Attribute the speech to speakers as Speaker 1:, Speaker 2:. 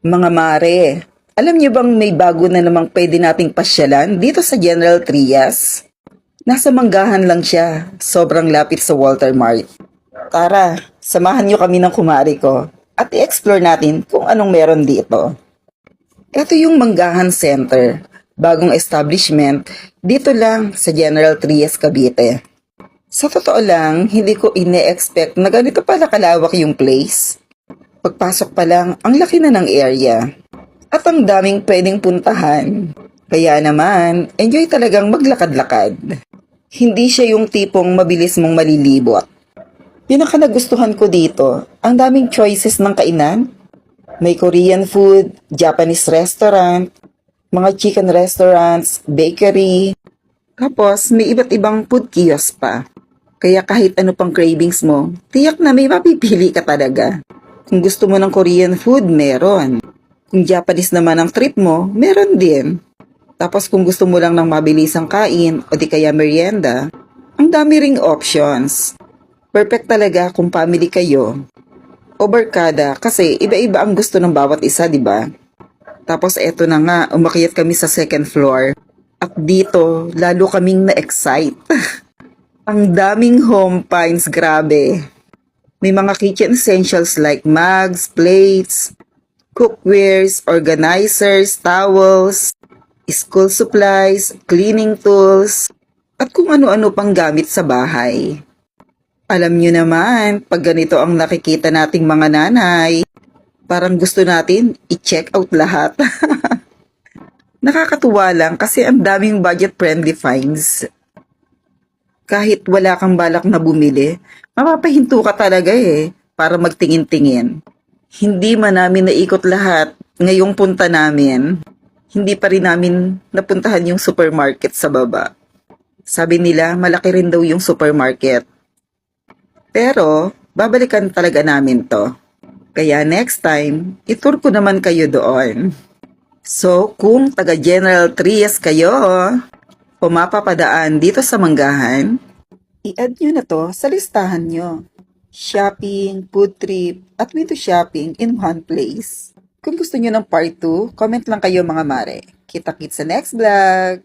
Speaker 1: Mga mare, alam niyo bang may bago na namang pwede nating pasyalan dito sa General Trias? Nasa Manggahan lang siya, sobrang lapit sa Walter Mart. Tara, samahan niyo kami ng kumari ko at i-explore natin kung anong meron dito. Ito yung Manggahan Center, bagong establishment dito lang sa General Trias, Cavite. Sa totoo lang, hindi ko ine-expect na ganito pala kalawak yung place. Pagpasok pa lang, ang laki na ng area. At ang daming pwedeng puntahan. Kaya naman, enjoy talagang maglakad-lakad. Hindi siya yung tipong mabilis mong malilibot. Pinaka nagustuhan ko dito, ang daming choices ng kainan. May Korean food, Japanese restaurant, mga chicken restaurants, bakery. Tapos may iba't ibang food kiosk pa. Kaya kahit ano pang cravings mo, tiyak na may mapipili ka talaga. Kung gusto mo ng Korean food, meron. Kung Japanese naman ang trip mo, meron din. Tapos kung gusto mo lang ng mabilisang kain o di kaya merienda, ang dami ring options. Perfect talaga kung family kayo o barkada kasi iba-iba ang gusto ng bawat isa, di ba? Tapos eto na nga, umakyat kami sa second floor. At dito, lalo kaming na-excite. Ang daming home finds, grabe. May mga kitchen essentials like mugs, plates, cookwares, organizers, towels, school supplies, cleaning tools, at kung ano-ano pang gamit sa bahay. Alam nyo naman, pag ganito ang nakikita nating mga nanay, parang gusto natin i-check out lahat. Nakakatuwa lang kasi ang daming budget-friendly finds. Kahit wala kang balak na bumili, mapapahinto ka talaga para magtingin-tingin. Hindi man namin naikot lahat ngayong punta namin. Hindi pa rin namin napuntahan yung supermarket sa baba. Sabi nila malaki rin daw yung supermarket. Pero babalikan talaga namin to. Kaya next time, itour ko naman kayo doon. So kung taga General Trias kayo, o mapapadaan dito sa Manggahan, i-add nyo na to sa listahan nyo. Shopping, food trip, at window shopping in one place. Kung gusto nyo ng part 2, comment lang kayo mga mare. Kita-kits sa next vlog!